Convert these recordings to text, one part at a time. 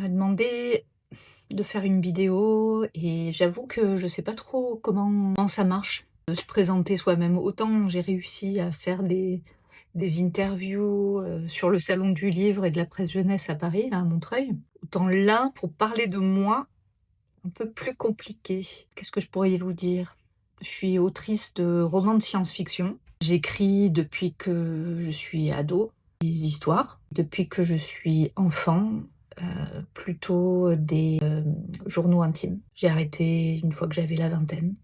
m'a demandé de faire une vidéo et j'avoue que je sais pas trop comment ça marche, de se présenter soi-même. Autant j'ai réussi à faire des interviews, sur le salon du livre et de la presse jeunesse à Paris, là, à Montreuil. Autant là, pour parler de moi, un peu plus compliqué. Qu'est-ce que je pourrais vous dire? Je suis autrice de romans de science-fiction. J'écris depuis que je suis ado, des histoires. Depuis que je suis enfant, plutôt des journaux intimes. J'ai arrêté une fois que j'avais la vingtaine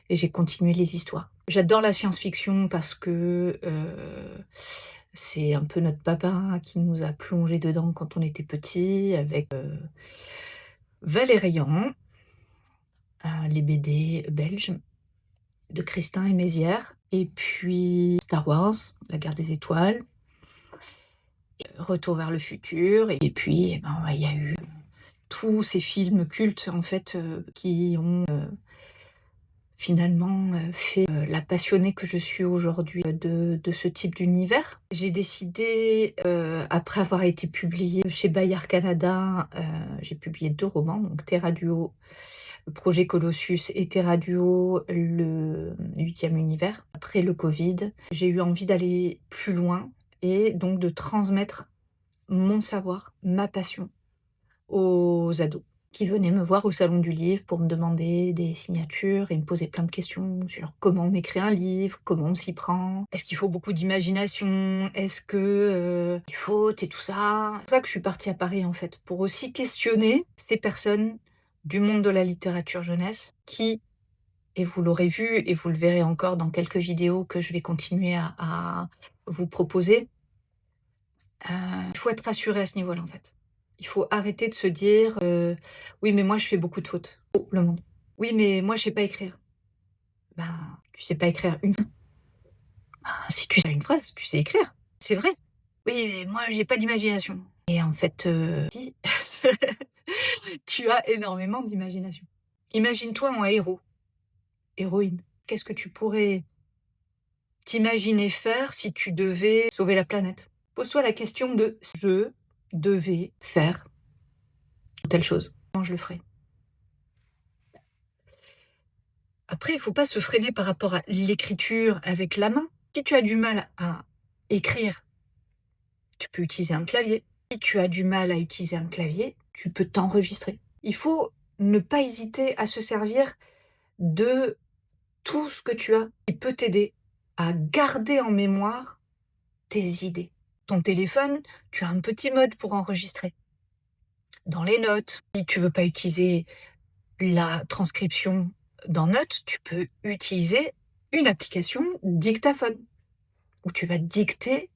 et j'ai continué les histoires. J'adore la science-fiction parce que c'est un peu notre papa qui nous a plongé dedans quand on était petit avec Valérian, les BD belges de Christin et Mézières, et puis Star Wars, la guerre des étoiles, Retour vers le futur, et puis il y a eu tous ces films cultes en fait qui ont finalement fait la passionnée que je suis aujourd'hui de ce type d'univers. J'ai décidé, après avoir été publiée chez Bayard Canada, j'ai publié 2 romans, donc Terra Duo, le projet Colossus, et Terra Duo, le 8e univers. Après le Covid, j'ai eu envie d'aller plus loin et donc de transmettre mon savoir, ma passion aux ados qui venaient me voir au salon du livre pour me demander des signatures et me poser plein de questions sur comment on écrit un livre, comment on s'y prend, est-ce qu'il faut beaucoup d'imagination, est-ce que les fautes et tout ça. C'est pour ça que je suis partie à Paris en fait, pour aussi questionner ces personnes du monde de la littérature jeunesse qui, et vous l'aurez vu et vous le verrez encore dans quelques vidéos que je vais continuer à vous proposer, il faut être rassuré à ce niveau-là en fait. Il faut arrêter de se dire oui, mais moi je fais beaucoup de fautes. Oh, le monde. Oui, mais moi je sais pas écrire. Tu sais pas écrire une phrase. Si tu sais une phrase, tu sais écrire. C'est vrai. Oui, mais moi j'ai pas d'imagination. Et en fait, si, tu as énormément d'imagination. Imagine-toi en héros, héroïne. Qu'est-ce que tu pourrais t'imaginer faire si tu devais sauver la planète? Pose-toi la question de je devais faire telle chose. Comment je le ferais? Après, il ne faut pas se freiner par rapport à l'écriture avec la main. Si tu as du mal à écrire, tu peux utiliser un clavier. Si tu as du mal à utiliser un clavier, tu peux t'enregistrer. Il faut ne pas hésiter à se servir de tout ce que tu as qui peut t'aider à garder en mémoire tes idées. Ton téléphone, tu as un petit mode pour enregistrer. Dans les notes, si tu ne veux pas utiliser la transcription dans Notes, tu peux utiliser une application dictaphone où tu vas dicter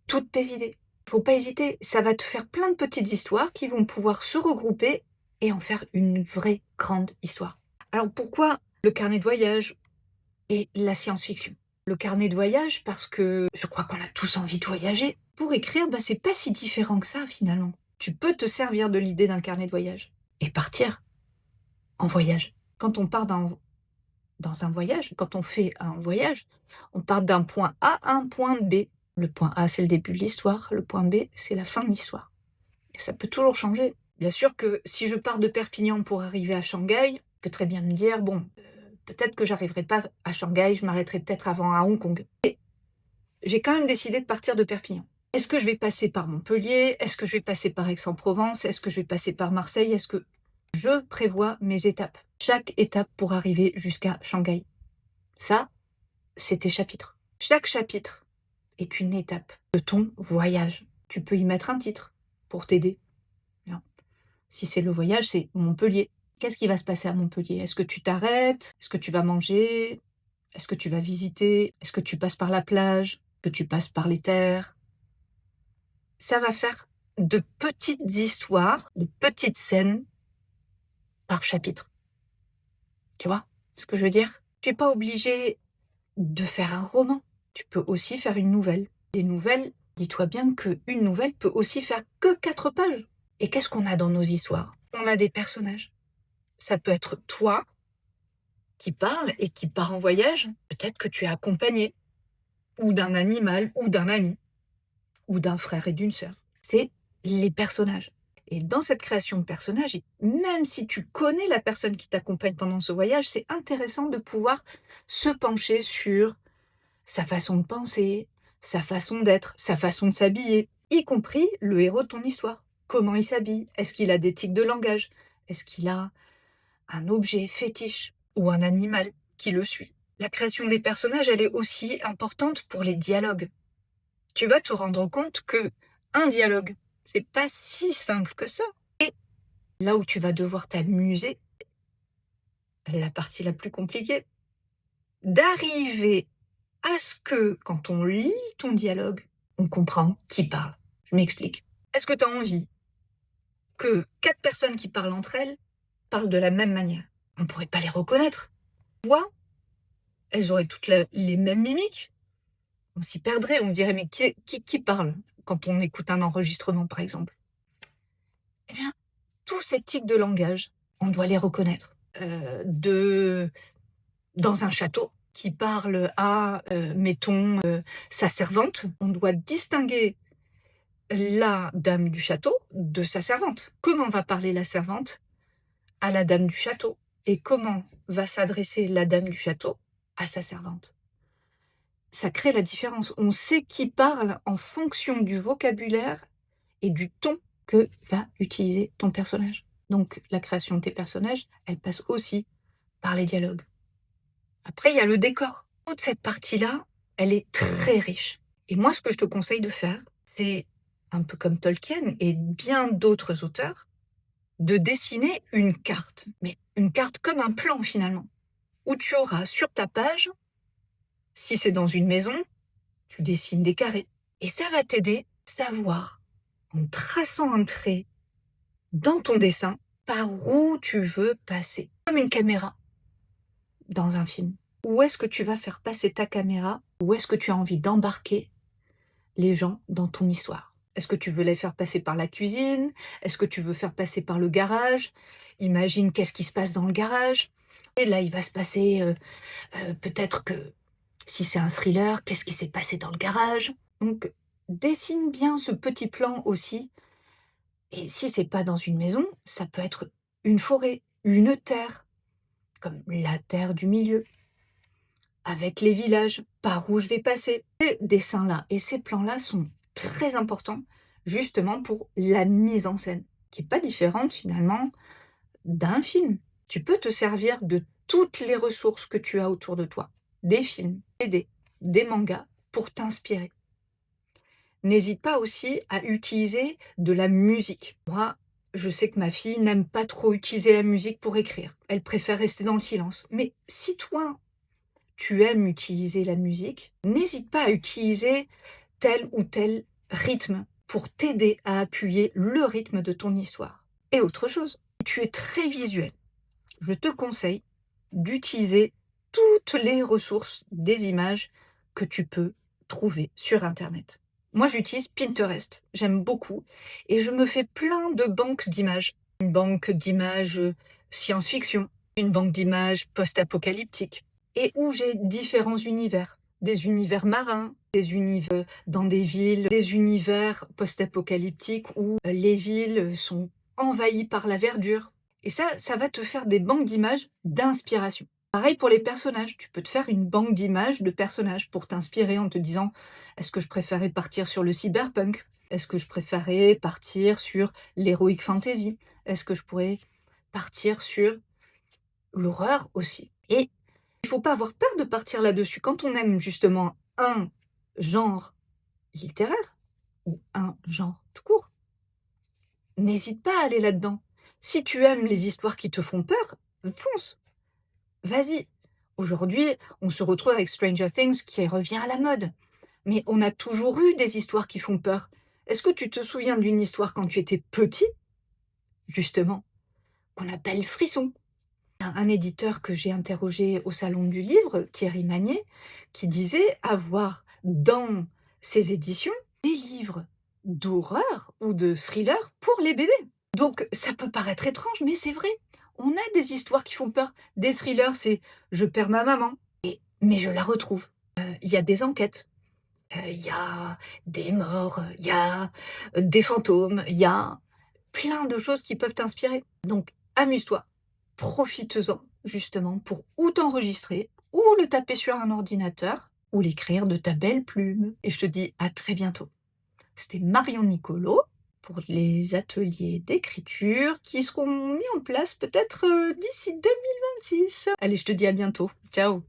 toutes tes idées. Il ne faut pas hésiter, ça va te faire plein de petites histoires qui vont pouvoir se regrouper et en faire une vraie grande histoire. Alors pourquoi le carnet de voyage et la science-fiction? Le carnet de voyage parce que je crois qu'on a tous envie de voyager. Pour écrire, c'est pas si différent que ça finalement. Tu peux te servir de l'idée d'un carnet de voyage et partir en voyage. Quand on part dans un voyage, quand on fait un voyage, on part d'un point A à un point B. Le point A, c'est le début de l'histoire. Le point B, c'est la fin de l'histoire. Ça peut toujours changer. Bien sûr que si je pars de Perpignan pour arriver à Shanghai, je peux très bien me dire, peut-être que j'arriverai pas à Shanghai, je m'arrêterai peut-être avant à Hong Kong. Et j'ai quand même décidé de partir de Perpignan. Est-ce que je vais passer par Montpellier? Est-ce que je vais passer par Aix-en-Provence? Est-ce que je vais passer par Marseille? Est-ce que je prévois mes étapes? Chaque étape pour arriver jusqu'à Shanghai. Ça, c'est tes chapitres. Chaque chapitre est une étape de ton voyage. Tu peux y mettre un titre pour t'aider. Si c'est le voyage, c'est Montpellier. Qu'est-ce qui va se passer à Montpellier? Est-ce que tu t'arrêtes? Est-ce que tu vas manger? Est-ce que tu vas visiter? Est-ce que tu passes par la plage? Est-ce que tu passes par les terres? Ça va faire de petites histoires, de petites scènes par chapitre. Tu vois ce que je veux dire? Tu n'es pas obligé de faire un roman. Tu peux aussi faire une nouvelle. Les nouvelles, dis-toi bien qu'une nouvelle peut aussi faire que 4 pages. Et qu'est-ce qu'on a dans nos histoires? On a des personnages. Ça peut être toi qui parle et qui part en voyage. Peut-être que tu es accompagné, ou d'un animal, ou d'un ami, ou d'un frère et d'une sœur. C'est les personnages. Et dans cette création de personnage, même si tu connais la personne qui t'accompagne pendant ce voyage, c'est intéressant de pouvoir se pencher sur sa façon de penser, sa façon d'être, sa façon de s'habiller, y compris le héros de ton histoire. Comment il s'habille? Est-ce qu'il a des tics de langage? Est-ce qu'il a un objet fétiche ou un animal qui le suit? La création des personnages, elle est aussi importante pour les dialogues. Tu vas te rendre compte que un dialogue, c'est pas si simple que ça. Et là où tu vas devoir t'amuser, la partie la plus compliquée, d'arriver à ce que, quand on lit ton dialogue, on comprend qui parle. Je m'explique. Est-ce que tu as envie que 4 personnes qui parlent entre elles parlent de la même manière? On ne pourrait pas les reconnaître. Voix, elles auraient toutes les mêmes mimiques. On s'y perdrait, on se dirait mais qui parle quand on écoute un enregistrement par exemple? Eh bien, tous ces tics de langage, on doit les reconnaître. Dans un château, qui parle à, mettons, sa servante, on doit distinguer la dame du château de sa servante. Comment va parler la servante à la dame du château? Et comment va s'adresser la dame du château à sa servante? Ça crée la différence. On sait qui parle en fonction du vocabulaire et du ton que va utiliser ton personnage. Donc la création de tes personnages, elle passe aussi par les dialogues. Après, il y a le décor. Toute cette partie-là, elle est très riche. Et moi, ce que je te conseille de faire, c'est, un peu comme Tolkien et bien d'autres auteurs, de dessiner une carte. Mais une carte comme un plan, finalement, où tu auras sur ta page, si c'est dans une maison, tu dessines des carrés. Et ça va t'aider à savoir, en traçant un trait dans ton dessin, par où tu veux passer. Comme une caméra dans un film. Où est-ce que tu vas faire passer ta caméra? Où est-ce que tu as envie d'embarquer les gens dans ton histoire? Est-ce que tu veux les faire passer par la cuisine? Est-ce que tu veux faire passer par le garage? Imagine qu'est-ce qui se passe dans le garage. Et là, il va se passer peut-être que si c'est un thriller, qu'est-ce qui s'est passé dans le garage? Donc, dessine bien ce petit plan aussi. Et si c'est pas dans une maison, ça peut être une forêt, une terre, comme la terre du milieu, avec les villages, par où je vais passer. Ces dessins-là et ces plans-là sont très importants, justement pour la mise en scène, qui n'est pas différente finalement d'un film. Tu peux te servir de toutes les ressources que tu as autour de toi, des films, des mangas, pour t'inspirer. N'hésite pas aussi à utiliser de la musique. Moi, je sais que ma fille n'aime pas trop utiliser la musique pour écrire. Elle préfère rester dans le silence. Mais si toi, tu aimes utiliser la musique, n'hésite pas à utiliser tel ou tel rythme pour t'aider à appuyer le rythme de ton histoire. Et autre chose, si tu es très visuel, je te conseille d'utiliser toutes les ressources des images que tu peux trouver sur Internet. Moi, j'utilise Pinterest, j'aime beaucoup, et je me fais plein de banques d'images. Une banque d'images science-fiction, une banque d'images post-apocalyptiques, et où j'ai différents univers. Des univers marins, des univers dans des villes, des univers post-apocalyptiques où les villes sont envahies par la verdure. Et ça va te faire des banques d'images d'inspiration. Pareil pour les personnages, tu peux te faire une banque d'images de personnages pour t'inspirer en te disant « Est-ce que je préférais partir sur le cyberpunk? Est-ce que je préférais partir sur l'heroic fantasy? Est-ce que je pourrais partir sur l'horreur aussi ?» Et il ne faut pas avoir peur de partir là-dessus. Quand on aime justement un genre littéraire ou un genre tout court, n'hésite pas à aller là-dedans. Si tu aimes les histoires qui te font peur, fonce. Vas-y. Aujourd'hui, on se retrouve avec Stranger Things qui revient à la mode. Mais on a toujours eu des histoires qui font peur. Est-ce que tu te souviens d'une histoire quand tu étais petit, justement, qu'on appelle Frisson? Un éditeur que j'ai interrogé au Salon du Livre, Thierry Magnier, qui disait avoir dans ses éditions des livres d'horreur ou de thriller pour les bébés. Donc ça peut paraître étrange, mais c'est vrai. On a des histoires qui font peur. Des thrillers, c'est « je perds ma maman, mais je la retrouve ». Il y a des enquêtes, il y a des morts, il y a des fantômes, il y a plein de choses qui peuvent t'inspirer. Donc amuse-toi, profite-en justement pour ou t'enregistrer, ou le taper sur un ordinateur, ou l'écrire de ta belle plume. Et je te dis à très bientôt. C'était Marion Nicolo pour les ateliers d'écriture qui seront mis en place peut-être d'ici 2026. Allez, je te dis à bientôt. Ciao!